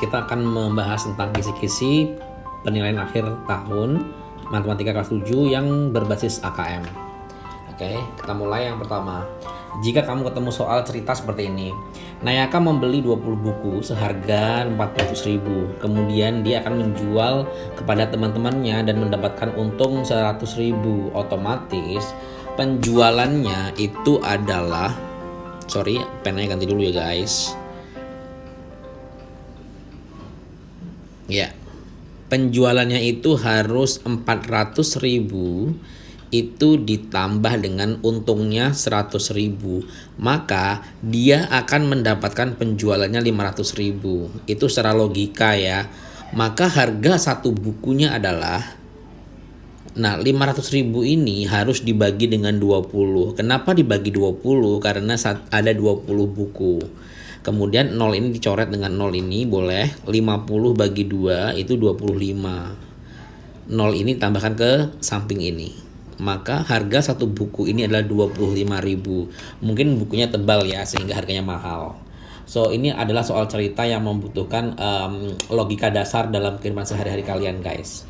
kita akan membahas tentang kisi-kisi penilaian akhir tahun matematika kelas 7 yang berbasis AKM. Oke, kita mulai yang pertama. Jika kamu ketemu soal cerita seperti ini, Nayaka membeli 20 buku seharga 400.000. Kemudian dia akan menjual kepada teman-temannya dan mendapatkan untung 100.000. Otomatis penjualannya itu adalah, sorry, penanya ganti dulu ya guys. Ya, penjualannya itu harus 400.000 itu ditambah dengan untungnya 100.000, maka dia akan mendapatkan penjualannya 500.000. Itu secara logika ya. Maka harga satu bukunya adalah, nah 500.000 ini harus dibagi dengan 20. Kenapa dibagi 20? Karena ada 20 buku. Kemudian 0 ini dicoret dengan 0 ini boleh. 50 bagi 2 itu 25. 0 ini tambahkan ke samping ini. Maka harga satu buku ini adalah 25.000. Mungkin bukunya tebal ya sehingga harganya mahal. So ini adalah soal cerita yang membutuhkan logika dasar dalam kehidupan sehari-hari kalian guys.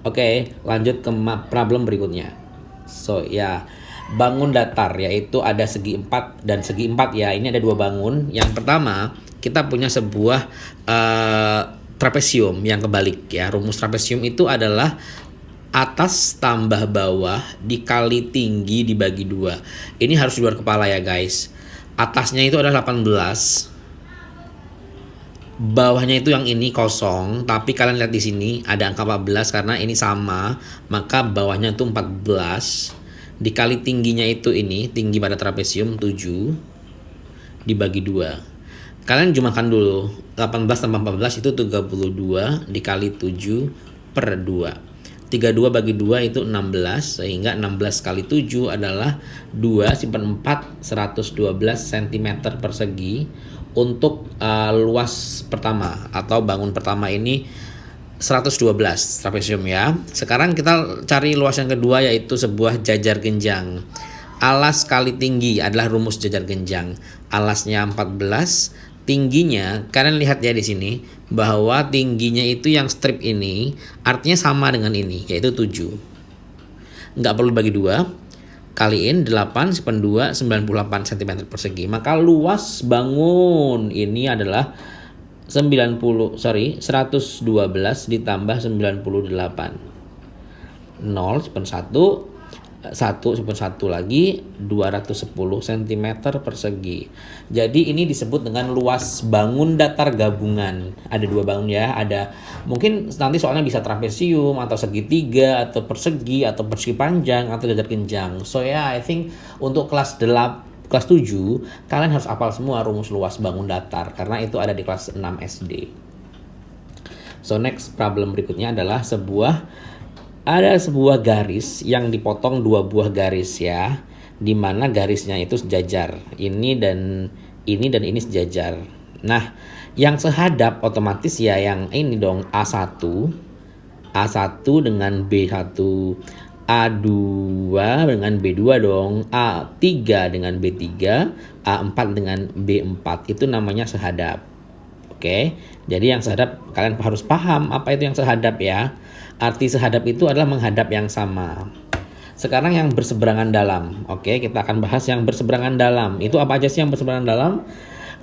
Oke, lanjut ke problem berikutnya. So ya, bangun datar yaitu ada segi 4 dan segi 4 ya. Ini ada dua bangun. Yang pertama, kita punya sebuah trapesium yang kebalik ya. Rumus trapesium itu adalah atas tambah bawah dikali tinggi dibagi 2. Ini harus di luar kepala ya guys. Atasnya itu adalah 18. Bawahnya itu yang ini kosong, tapi kalian lihat di sini ada angka 14 karena ini sama, maka bawahnya itu 14 dikali tingginya itu ini, tinggi pada trapesium 7 dibagi 2. Kalian jumlahkan dulu. 18 tambah 14 itu 32 dikali 7 per 2. 32 bagi 2 itu 16, sehingga 16 kali 7 adalah 2 simpan 4 112 cm persegi untuk luas pertama atau bangun pertama ini 112 trapesium ya. Sekarang kita cari luas yang kedua yaitu sebuah jajar genjang. Alas kali tinggi adalah rumus jajar genjang. Alasnya 14, tingginya kalian lihat ya di sini bahwa tingginya itu yang strip ini artinya sama dengan ini yaitu 7. Nggak perlu bagi 2. Kaliin 8 simpan 2 98 cm persegi. Maka luas bangun ini adalah 112 ditambah 98. 0 simpan 1 simpan 1 lagi 210 cm persegi. Jadi ini disebut dengan luas bangun datar gabungan. Ada dua bangun ya, ada mungkin nanti soalnya bisa trapesium atau segitiga atau persegi atau persegi panjang atau jajar genjang. So ya, I think untuk kelas 7 kalian harus hafal semua rumus luas bangun datar karena itu ada di kelas 6 SD. So next problem berikutnya adalah ada sebuah garis yang dipotong dua buah garis ya, di mana garisnya itu sejajar. Ini dan ini sejajar. Nah, yang sehadap otomatis ya yang ini dong, A1 dengan B1, A2 dengan B2 dong, A3 dengan B3, A4 dengan B4. Itu namanya sehadap. Oke, jadi yang sehadap kalian harus paham apa itu yang sehadap ya. Arti sehadap itu adalah menghadap yang sama. Sekarang yang berseberangan dalam. Oke, kita akan bahas yang berseberangan dalam. Itu apa aja sih yang berseberangan dalam?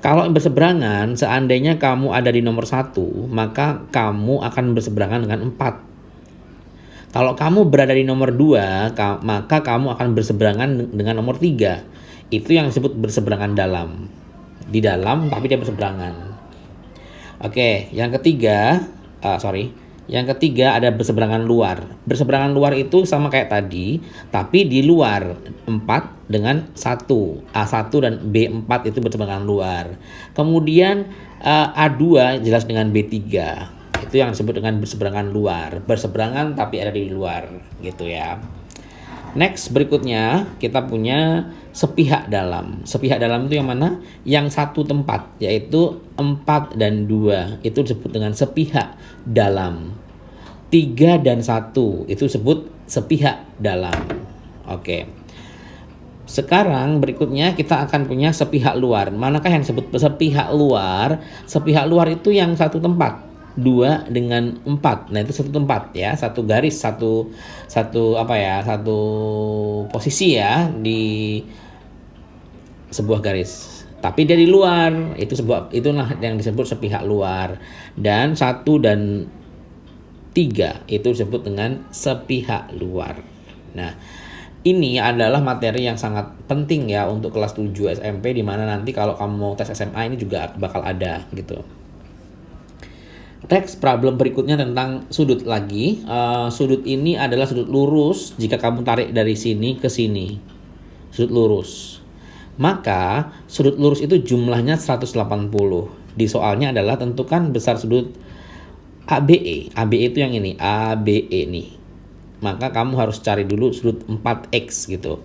Kalau berseberangan, seandainya kamu ada di nomor 1, maka kamu akan berseberangan dengan 4. Kalau kamu berada di nomor 2, maka kamu akan berseberangan dengan nomor 3. Itu yang disebut berseberangan dalam. Di dalam tapi dia berseberangan. Oke, yang ketiga, Yang ketiga ada berseberangan luar. Berseberangan luar itu sama kayak tadi, tapi di luar 4 dengan 1. A1 dan B4 itu berseberangan luar. Kemudian A2 jelas dengan B3. Itu yang disebut dengan berseberangan luar. Berseberangan tapi ada di luar gitu ya. Next berikutnya kita punya sepihak dalam. Sepihak dalam itu yang mana? Yang satu tempat, yaitu 4 dan 2 itu disebut dengan sepihak dalam. 3 dan 1 itu disebut sepihak dalam. Oke. Sekarang berikutnya kita akan punya sepihak luar. Manakah yang disebut sepihak luar? Sepihak luar itu yang satu tempat. 2 dengan 4. Nah, itu satu tempat ya, satu garis, satu satu posisi ya di sebuah garis. Tapi dia di luar, itulah yang disebut sepihak luar. Dan 1 dan 3 itu disebut dengan sepihak luar. Nah, ini adalah materi yang sangat penting ya untuk kelas 7 SMP, di mana nanti kalau kamu mau tes SMA ini juga bakal ada gitu. Teks problem berikutnya tentang sudut lagi. Sudut ini adalah sudut lurus jika kamu tarik dari sini ke sini. Sudut lurus. Maka sudut lurus itu jumlahnya 180. Di soalnya adalah tentukan besar sudut ABE. ABE itu yang ini, ABE nih. Maka kamu harus cari dulu sudut 4x gitu.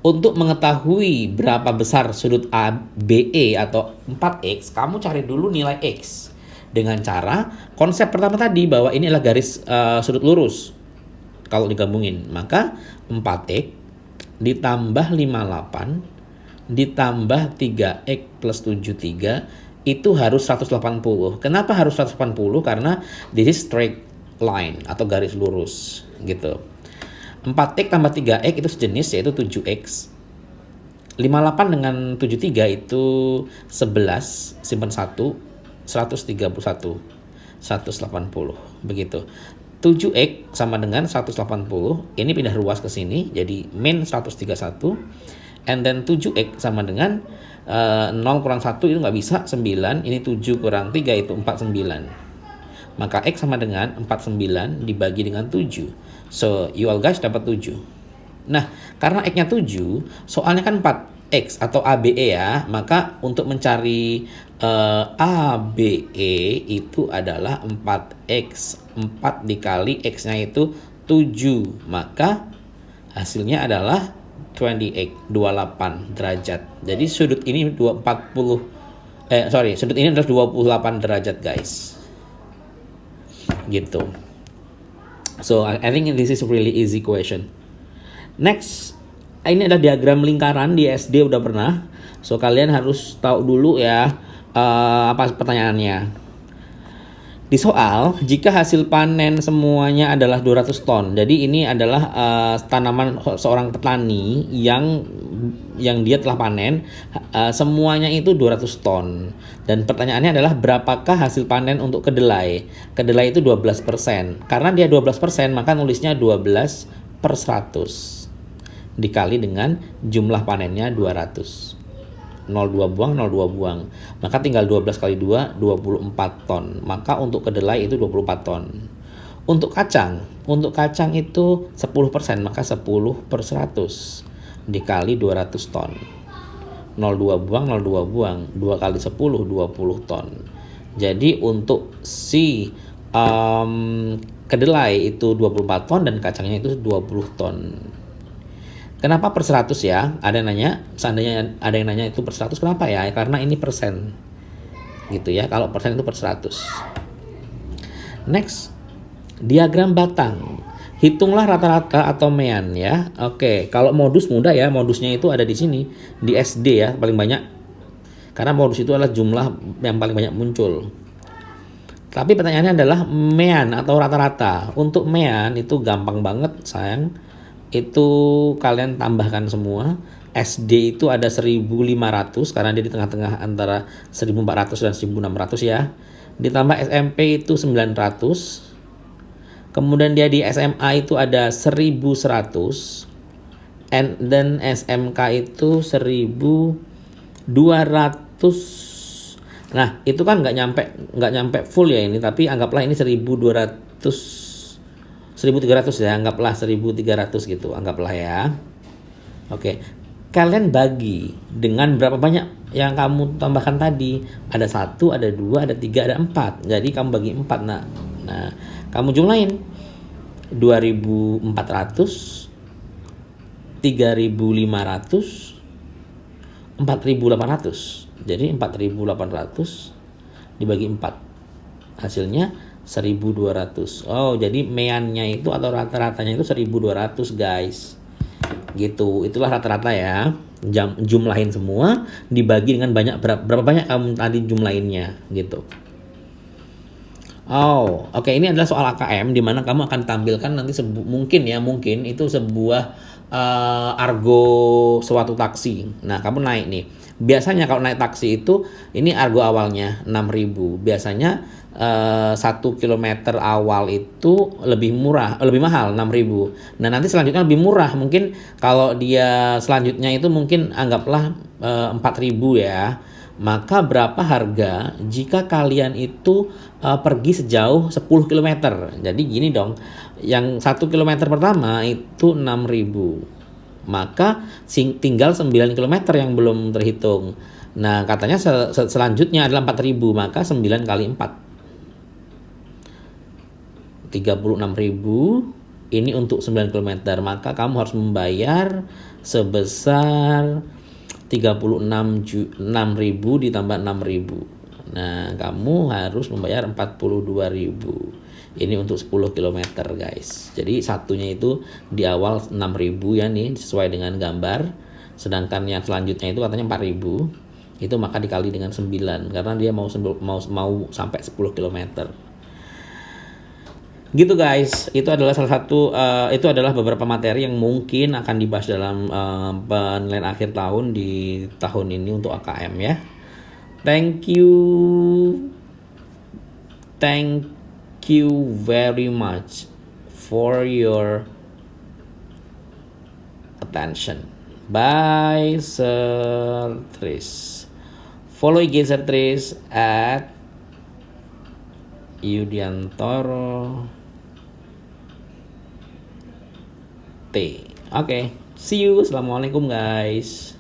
Untuk mengetahui berapa besar sudut ABE atau 4x, kamu cari dulu nilai x. Dengan cara konsep pertama tadi bahwa ini adalah garis sudut lurus. Kalau digabungin, maka 4x ditambah 58 ditambah 3x plus 73 itu harus 180. Kenapa harus 180? Karena this is straight line atau garis lurus gitu. 4x tambah 3x itu sejenis, yaitu 7x. 58 dengan 73 itu 11, simpan 1, 131, 180 begitu. 7x sama dengan 180, ini pindah ruas ke sini jadi min 131, and then 7x sama dengan 0 kurang 1 itu nggak bisa, 9, ini 7 kurang 3 itu 49. Maka x sama dengan 49 dibagi dengan 7. So, you all guys dapat 7. Nah, karena x-nya 7, soalnya kan 4x atau ABE ya, maka untuk mencari ABE itu adalah 4x. 4 dikali x-nya itu 7. Maka hasilnya adalah 28 derajat. Jadi sudut ini sudut ini adalah 28 derajat, guys. Gitu. So I think this is really easy question. Next, ini adalah diagram lingkaran, di SD udah pernah. So kalian harus tahu dulu ya apa pertanyaannya. Di soal, jika hasil panen semuanya adalah 200 ton. Jadi ini adalah tanaman seorang petani yang dia telah panen, semuanya itu 200 ton. Dan pertanyaannya adalah berapakah hasil panen untuk kedelai? Kedelai itu 12%. Karena dia 12%, maka nulisnya 12/100 dikali dengan jumlah panennya 200. 02 buang, 02 buang. Maka tinggal 12 kali 2, 24 ton. Maka untuk kedelai itu 24 ton. Untuk kacang itu 10%, maka 10/100 dikali 200 ton. 02 buang, 02 buang. 2 kali 10, 20 ton. Jadi untuk si kedelai itu 24 ton dan kacangnya itu 20 ton. Kenapa per 100 ya? Ada yang nanya, seandainya ada yang nanya itu per 100 kenapa ya? Karena ini persen. Gitu ya, kalau persen itu per 100. Next, diagram batang. Hitunglah rata-rata atau mean ya. Oke, kalau modus mudah ya, modusnya itu ada di sini, di SD ya, paling banyak. Karena modus itu adalah jumlah yang paling banyak muncul. Tapi pertanyaannya adalah mean atau rata-rata. Untuk mean itu gampang banget, sayang. Itu kalian tambahkan semua. SD itu ada 1500 karena dia di tengah-tengah antara 1400 dan 1600 ya. Ditambah SMP itu 900. Kemudian dia di SMA itu ada 1100. Dan SMK itu 1200. Nah, itu kan nggak nyampe full ya ini, tapi anggaplah ini 1300 ya, anggaplah 1300 gitu, anggaplah ya. Oke, kalian bagi dengan berapa banyak yang kamu tambahkan tadi. Ada 1, ada 2, ada 3, ada 4. Jadi kamu bagi 4. Nah, kamu jumlahin 2400, 3500, 4800. Jadi 4800 dibagi 4. Hasilnya 1200. Oh, jadi meannya itu atau rata-ratanya itu 1200, guys. Gitu, itulah rata-rata ya. Jumlahin semua, dibagi dengan berapa banyak kamu tadi jumlahinnya gitu. Oh, oke, ini adalah soal AKM di mana kamu akan tampilkan nanti mungkin itu sebuah argo suatu taksi. Nah, kamu naik nih. Biasanya kalau naik taksi itu ini argo awalnya 6.000. Biasanya 1 kilometer awal itu lebih mahal 6.000. Nah, nanti selanjutnya lebih murah. Mungkin kalau dia selanjutnya itu mungkin anggaplah 4.000 ya. Maka berapa harga jika kalian itu pergi sejauh 10 kilometer? Jadi gini dong, yang 1 kilometer pertama itu 6.000. Maka tinggal 9 kilometer yang belum terhitung. Nah, katanya selanjutnya adalah 4.000, maka 9 kali 4. 36.000 ini untuk 9 kilometer. Maka kamu harus membayar sebesar 36.000 ditambah 6.000. Nah, kamu harus membayar 42.000. Ini untuk 10 km, guys. Jadi satunya itu di awal 6.000 ya nih, sesuai dengan gambar. Sedangkan yang selanjutnya itu katanya 4.000. Itu maka dikali dengan 9 karena dia mau sampai 10 km. Gitu guys, itu adalah itu adalah beberapa materi yang mungkin akan dibahas dalam penilaian akhir tahun di tahun ini untuk AKM ya. Thank you very much for your attention. Bye, Sir Tris. Follow IG Sir Tris at Yudiantoro T. Oke, see you. Assalamualaikum guys.